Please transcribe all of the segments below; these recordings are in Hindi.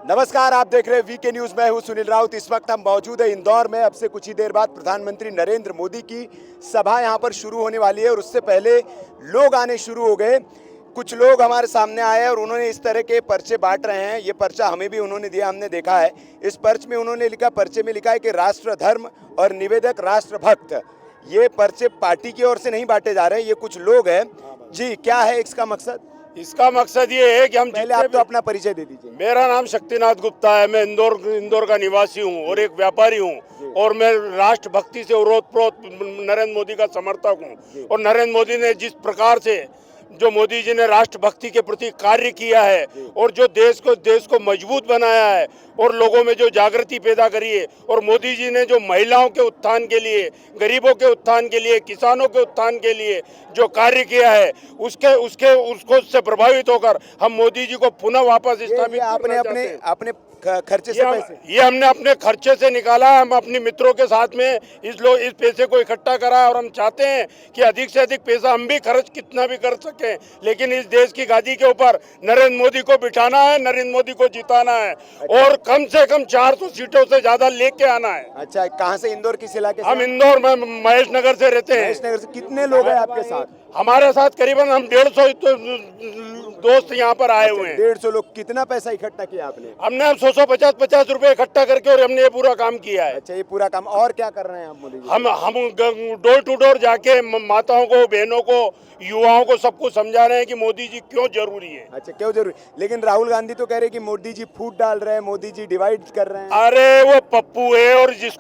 नमस्कार, आप देख रहे हैं वीके न्यूज। मैं हूं सुनील राउत। इस वक्त हम मौजूद है इंदौर में। अब से कुछ ही देर बाद प्रधानमंत्री नरेंद्र मोदी की सभा यहां पर शुरू होने वाली है और उससे पहले लोग आने शुरू हो गए। कुछ लोग हमारे सामने आए हैं और उन्होंने इस तरह के पर्चे बांट रहे हैं। ये पर्चा हमें भी उन्होंने दिया, हमने देखा है। इस पर्चे में उन्होंने लिखा, पर्चे में लिखा है कि राष्ट्र धर्म और निवेदक राष्ट्रभक्त। ये पर्चे पार्टी की ओर से नहीं बांटे जा रहे हैं, ये कुछ लोग हैं। जी, क्या है इसका मकसद? इसका मकसद ये है कि हम पहले आप तो अपना परिचय दे दीजिए। मेरा नाम शक्तिनाथ गुप्ता है। मैं इंदौर का निवासी हूँ और एक व्यापारी हूँ और मैं राष्ट्रभक्ति से ओतप्रोत नरेंद्र मोदी का समर्थक हूँ। और नरेंद्र मोदी ने जिस प्रकार से जो मोदी जी ने राष्ट्रभक्ति के प्रति कार्य किया है और जो देश को मजबूत बनाया है और लोगों में जो जागृति पैदा करी है, और मोदी जी ने जो महिलाओं के उत्थान के लिए, गरीबों के उत्थान के लिए, किसानों के उत्थान के लिए जो कार्य किया है, उसको से प्रभावित होकर हम मोदी जी को पुनः वापस स्थापित अपने खर्चे से पैसे ये हमने अपने खर्चे से निकाला। हम अपने मित्रों के साथ में इस पैसे को इकट्ठा करा है और हम चाहते हैं कि अधिक से अधिक पैसा हम भी खर्च कितना भी कर सकें, लेकिन इस देश की गादी के ऊपर नरेंद्र मोदी को बिठाना है, नरेंद्र मोदी को जिताना है। और कम से कम 400 सीटों से ज्यादा लेके आना है। अच्छा, कहाँ से? इंदौर किस इलाके से? हम इंदौर में महेश नगर से रहते हैं। महेश नगर से। कितने लोग हैं आपके साथ? हमारे साथ करीबन हम 150 दोस्त यहाँ पर आए हुए हैं। 150 लोग। कितना पैसा इकट्ठा किया आपने? हमने 150 रुपए इकट्ठा करके और हमने ये पूरा काम किया है। अच्छा, ये पूरा काम। और क्या कर रहे हैं आप मोदी जी? हम डोर टू डोर जाके माताओं को, बहनों को, युवाओं को सबको समझा रहे हैं कि मोदी जी क्यों जरूरी है। अच्छा, क्यों जरूरी? लेकिन राहुल गांधी तो कह रहे हैं कि मोदी जी फूट डाल रहे हैं, मोदी जी डिवाइड कर रहे हैं। अरे वो पप्पू है, और जिसने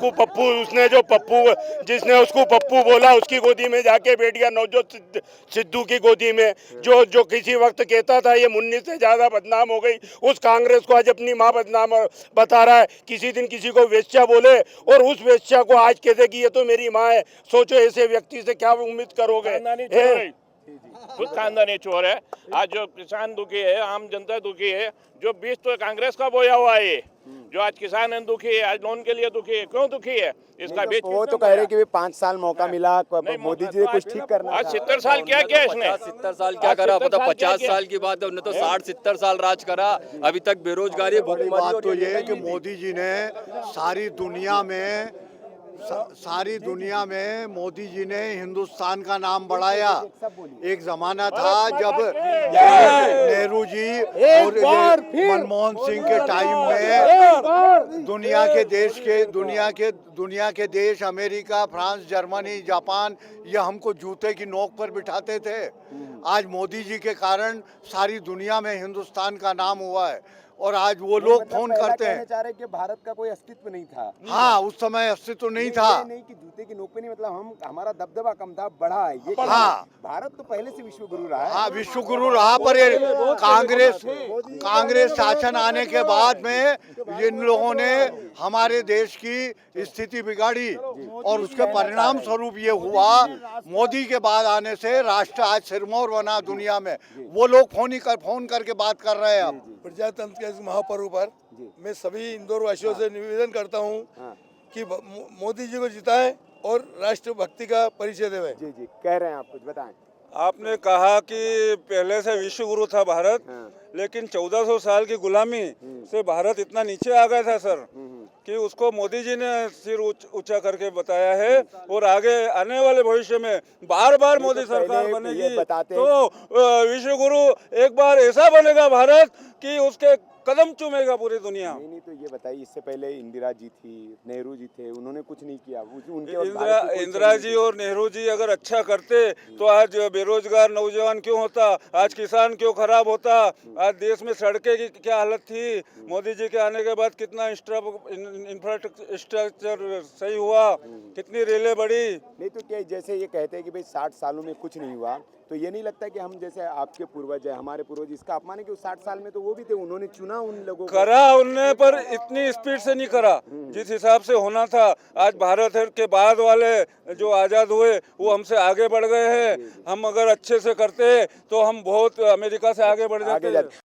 उसको पप्पू बोला, उसकी गोदी में जाके बैठ गया नवजोत सिद्धू की गोदी में। जो किसी वक्त कहता था ये मुन्नी से ज्यादा बदनाम हो गई, उस कांग्रेस को आज अपनी माँ बदनाम बता रहा है। किसी दिन किसी को वेश्या बोले और उस वेश्या को आज कहते कि ये तो मेरी माँ है। सोचो ऐसे व्यक्ति से क्या उम्मीद करोगे। खुद खानदानी चोर है। आज जो किसान दुखी है, आम जनता दुखी है, जो बीज तो कांग्रेस का बोया हुआ है, जो आज किसान दुखी है, आज लोन के लिए दुखी है। क्यों दुखी है? इसका बीज वो तो कह रहे कि 5 साल मौका मिला मोदी जी ने कुछ ठीक करना। आज 70 साल क्या किया इसने? 70 साल क्या करा? पता 50 साल की बात है, उन्होंने तो 60-70 साल राज करा। अभी तक बेरोजगारी। बड़ी बात तो ये है कि मोदी जी ने सारी दुनिया में मोदी जी ने हिंदुस्तान का नाम बढ़ाया। एक जमाना था जब नेहरू जी और मनमोहन सिंह के टाइम में दुनिया के देश अमेरिका, फ्रांस, जर्मनी, जापान, ये हमको जूते की नोक पर बिठाते थे। आज मोदी जी के कारण सारी दुनिया में हिंदुस्तान का नाम हुआ है। और आज वो लोग फोन करते हैं, चाह रहे कि भारत का कोई अस्तित्व नहीं था। हाँ, उस समय अस्तित्व नहीं था। नहीं कि जूते की नोक पे नहीं, मतलब हमारा दबदबा कम था, बढ़ा है ये। हाँ, भारत तो पहले से विश्व गुरु रहा है। हाँ, विश्व गुरु रहा, पर कांग्रेस शासन आने के बाद में इन लोगों ने हमारे देश की स्थिति बिगाड़ी और उसके परिणाम स्वरूप ये हुआ। मोदी के बाद आने से राष्ट्र आज सिरमौर बना दुनिया में। वो लोग फोन करके बात कर रहे हैं। अब प्रजातंत्र के इस महापर्व पर मैं सभी इंदौर वासियों से निवेदन करता हूं कि मोदी जी को जिताएं और राष्ट्रभक्ति का परिचय देवें। जी जी, कह रहे हैं आप, कुछ बताएं। आपने कहा कि पहले से विश्व गुरु था भारत, लेकिन 1400 साल की गुलामी से भारत इतना नीचे आ गया था सर, कि उसको मोदी जी ने सिर ऊंचा करके बताया है। और आगे आने वाले भविष्य में बार बार मोदी सरकार बनेगी तो विश्व गुरु एक बार ऐसा बनेगा भारत कि उसके कदम चूमेगा पूरी दुनिया। नहीं तो ये बताइए, इससे पहले इंदिरा जी थी, नेहरू जी थे, उन्होंने कुछ नहीं किया। इंदिरा जी और नेहरू जी अगर अच्छा करते तो आज बेरोजगार नौजवान क्यों होता, आज किसान क्यों खराब होता, आज देश में सड़कें की क्या हालत थी। मोदी जी के आने के बाद कितना इंफ्रास्ट्रक्चर सही हुआ, कितनी रेलें बढ़ी। नहीं तो क्या, जैसे ये कहते हैं कि भाई 60 सालों में कुछ नहीं हुआ, तो ये नहीं लगता कि हम जैसे आपके पूर्वज है, हमारे पूर्वज, इसका अपमान है कि 60 साल में तो वो भी थे, उन्होंने चुना उन लोगों को। करा उनने, पर इतनी स्पीड से नहीं करा जिस हिसाब से होना था। आज भारत के बाद वाले जो आज़ाद हुए वो हमसे आगे बढ़ गए हैं। हम अगर अच्छे से करते तो हम बहुत अमेरिका से आगे बढ़ जाते।